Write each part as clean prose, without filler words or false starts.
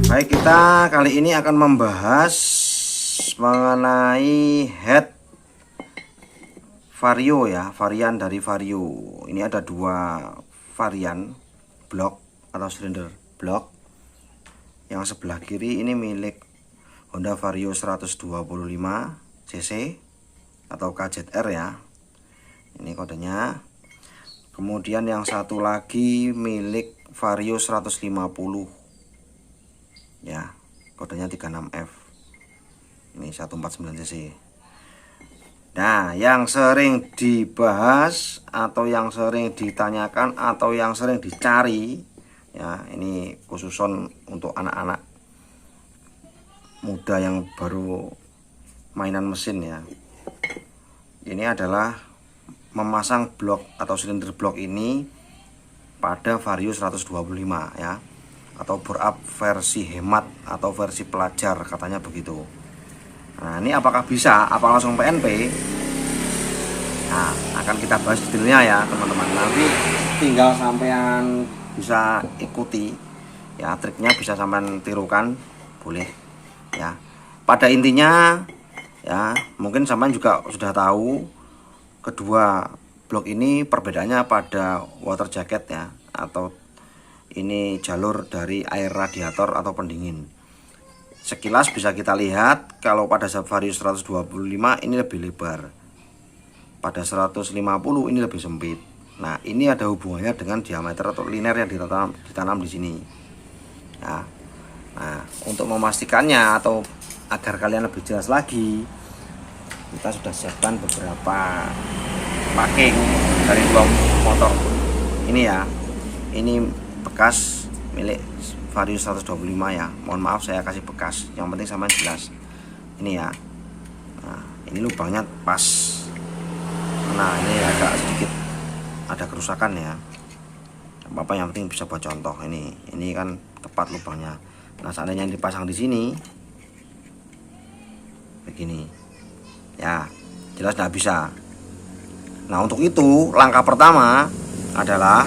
Baik, kita kali ini akan membahas mengenai head vario ya, varian dari vario. Ini ada dua varian blok atau silinder blok. Yang sebelah kiri ini milik Honda Vario 125 cc atau KZR ya. Ini kodenya. Kemudian yang satu lagi milik Vario 150 ya, kodenya 36F. Ini 149 cc. Nah, yang sering dibahas atau yang sering ditanyakan atau yang sering dicari ya, ini khususon untuk anak-anak muda yang baru mainan mesin ya. Ini adalah memasang blok atau silinder blok ini pada Vario 125 ya, atau bore up versi hemat atau versi pelajar katanya begitu. Nah, ini apakah bisa, apa langsung PNP? Nah, akan kita bahas detailnya ya teman-teman. Nanti tinggal sampean bisa ikuti ya, triknya bisa sampean tirukan, boleh ya. Pada intinya ya, mungkin sampean juga sudah tahu kedua blok ini perbedaannya pada water jacket ya, atau ini jalur dari air radiator atau pendingin. Sekilas bisa kita lihat kalau pada Vario 125 ini lebih lebar, pada 150 ini lebih sempit. Nah, ini ada hubungannya dengan diameter atau liner yang ditanam di sini ya. Nah, untuk memastikannya atau agar kalian lebih jelas lagi, kita sudah siapkan beberapa packing dari dua motor ini ya. Ini bekas milik Vario 125 ya. Mohon maaf saya kasih bekas, yang penting sama jelas. Ini ya. Nah, ini lubangnya pas. Nah, ini agak sedikit ada kerusakan ya. Bapak yang penting bisa buat contoh. Ini kan tepat lubangnya. Nah, seandainya yang dipasang di sini begini ya, jelas tidak bisa. Nah, untuk itu langkah pertama adalah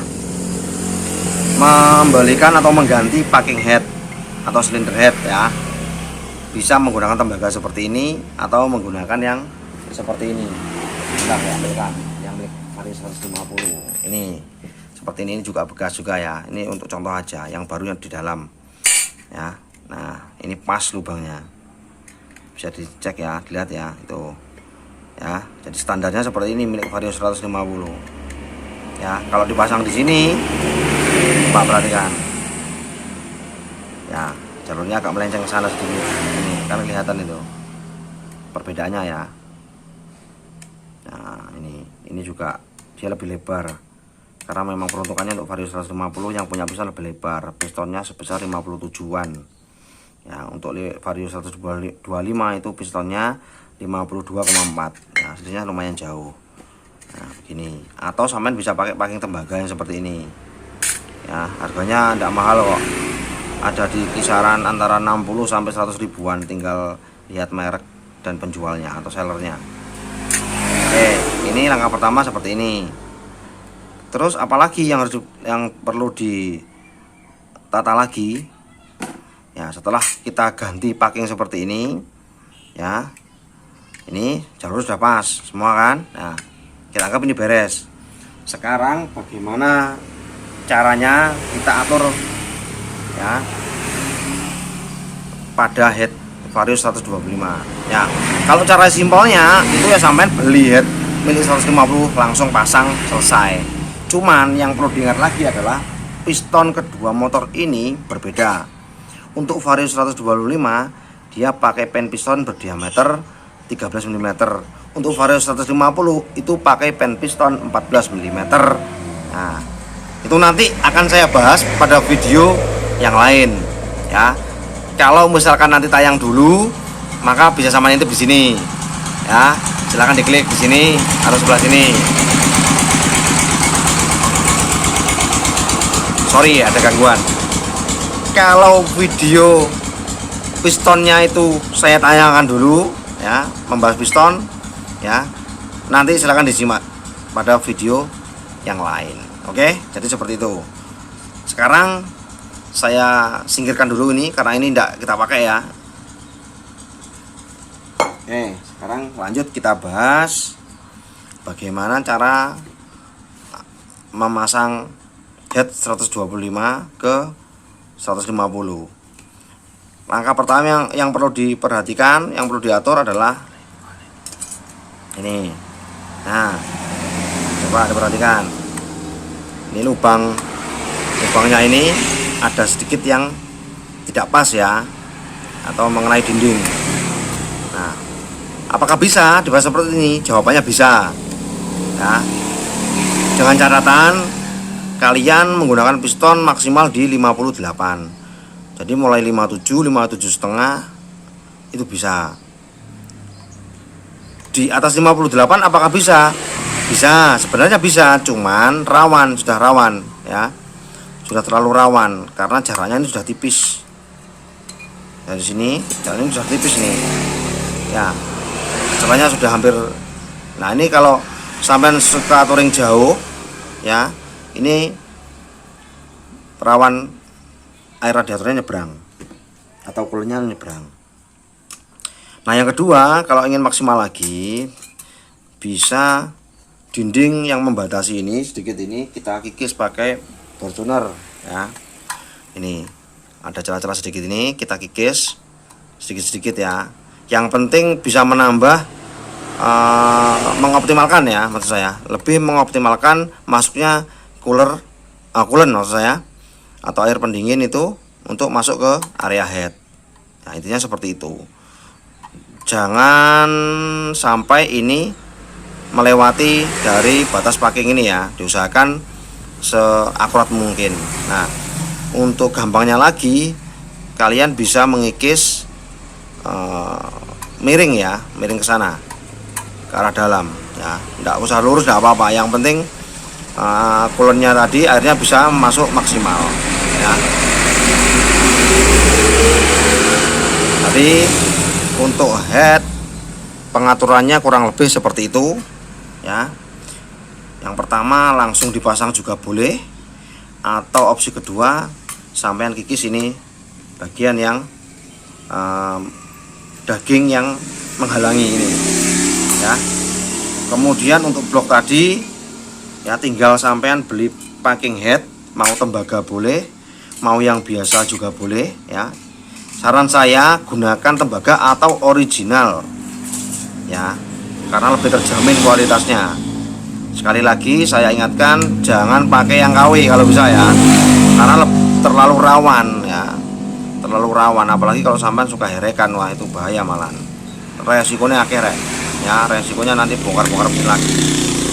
membelikan atau mengganti packing head atau silinder head ya. Bisa menggunakan tembaga seperti ini atau menggunakan yang seperti ini. Bentar ya, ambilkan yang milik Vario 150. Ini seperti ini juga bekas juga ya. Ini untuk contoh aja, yang baru yang di dalam ya. Nah, ini pas lubangnya, bisa dicek ya, dilihat ya itu ya. Jadi standarnya seperti ini milik Vario 150 ya. Kalau dipasang di sini, Pak perhatikan ya, jalurnya agak melenceng ke sana sedikit. Ini kan kelihatan itu perbedaannya ya. Nah, ini juga dia lebih lebar karena memang peruntukannya untuk Vario 150 yang punya piston lebih lebar. Pistonnya sebesar 57-an ya. Untuk Vario 125 itu pistonnya 52,4 ya, sebenarnya lumayan jauh. Nah, begini. Atau sampean bisa pakai packing tembaga yang seperti ini ya, harganya tidak mahal kok, ada di kisaran antara 60 sampai 100 ribuan, tinggal lihat merek dan penjualnya atau sellernya. Oke, ini langkah pertama seperti ini. Terus apalagi yang perlu ditata lagi ya, setelah kita ganti packing seperti ini ya. Ini jalur sudah pas semua kan. Nah, kita anggap ini beres. Sekarang bagaimana caranya kita atur ya pada head Vario 125 ya. Kalau cara simpelnya itu ya, sampai beli head milik 150 langsung pasang selesai. Cuman yang perlu diingat lagi adalah piston kedua motor ini berbeda. Untuk Vario 125 dia pakai pen piston berdiameter 13 mm. Untuk Vario 150 itu pakai pen piston 14 mm. Nah, itu nanti akan saya bahas pada video yang lain ya. Kalau misalkan nanti tayang dulu, maka bisa sama intip di sini. Ya, silahkan diklik di sini atau sebelah sini. Sorry ada gangguan. Kalau video pistonnya itu saya tayangkan dulu ya, membahas piston ya. Nanti silahkan disimak pada video yang lain. Oke, jadi seperti itu. Sekarang saya singkirkan dulu ini karena ini tidak kita pakai ya. Oke, sekarang lanjut kita bahas bagaimana cara memasang head 125 ke 150. Langkah pertama yang perlu diperhatikan, yang perlu diatur adalah ini. Nah, coba diperhatikan. Ini lubangnya ini ada sedikit yang tidak pas ya, atau mengenai dinding. Nah, apakah bisa dibahas seperti ini? Jawabannya bisa ya, dengan catatan kalian menggunakan piston maksimal di 58. Jadi mulai 57, 57 setengah itu bisa. Di atas 58 apakah bisa? Bisa, sebenarnya bisa, cuman rawan, sudah rawan ya. Sudah terlalu rawan karena jaraknya ini sudah tipis. Dari sini jaraknya ini sudah tipis nih. Ya. Jaraknya sudah hampir. Nah, ini kalau sampai suka touring jauh ya, ini rawan air radiatornya nyebrang atau coolernya nyebrang. Nah, yang kedua, kalau ingin maksimal lagi, bisa dinding yang membatasi ini sedikit ini kita kikis pakai bor tuner ya. Ini ada celah-celah sedikit ini kita kikis sedikit-sedikit ya. Yang penting bisa menambah mengoptimalkan ya, maksud saya lebih mengoptimalkan masuknya coolant maksud saya, atau air pendingin itu untuk masuk ke area head. Nah, intinya seperti itu. Jangan sampai ini melewati dari batas packing ini ya, diusahakan seakurat mungkin. Nah, untuk gampangnya lagi kalian bisa mengikis miring ya, miring ke sana ke arah dalam ya, tidak usah lurus, tidak apa-apa, yang penting coolernya tadi airnya bisa masuk maksimal ya. Tadi untuk head pengaturannya kurang lebih seperti itu ya. Yang pertama langsung dipasang juga boleh, atau opsi kedua sampean kikis ini bagian yang daging yang menghalangi ini ya. Kemudian untuk blok tadi ya, tinggal sampean beli packing head, mau tembaga boleh, mau yang biasa juga boleh ya. Saran saya gunakan tembaga atau original ya, karena lebih terjamin kualitasnya. Sekali lagi saya ingatkan, jangan pakai yang KW kalau bisa ya, karena terlalu rawan ya, terlalu rawan. Apalagi kalau sampai suka herekan, wah itu bahaya malah. Resikonya akhirnya ya, resikonya nanti bongkar-bongkar mesin lagi.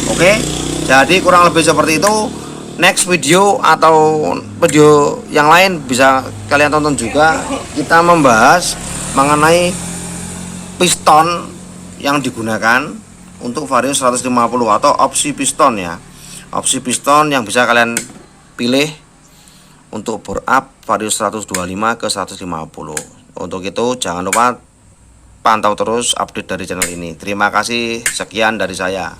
Oke, jadi kurang lebih seperti itu. Next video atau video yang lain bisa kalian tonton juga. Kita membahas mengenai piston yang digunakan untuk Vario 150 atau opsi piston ya. Opsi piston yang bisa kalian pilih untuk bore up Vario 125 ke 150. Untuk itu jangan lupa pantau terus update dari channel ini. Terima kasih, sekian dari saya.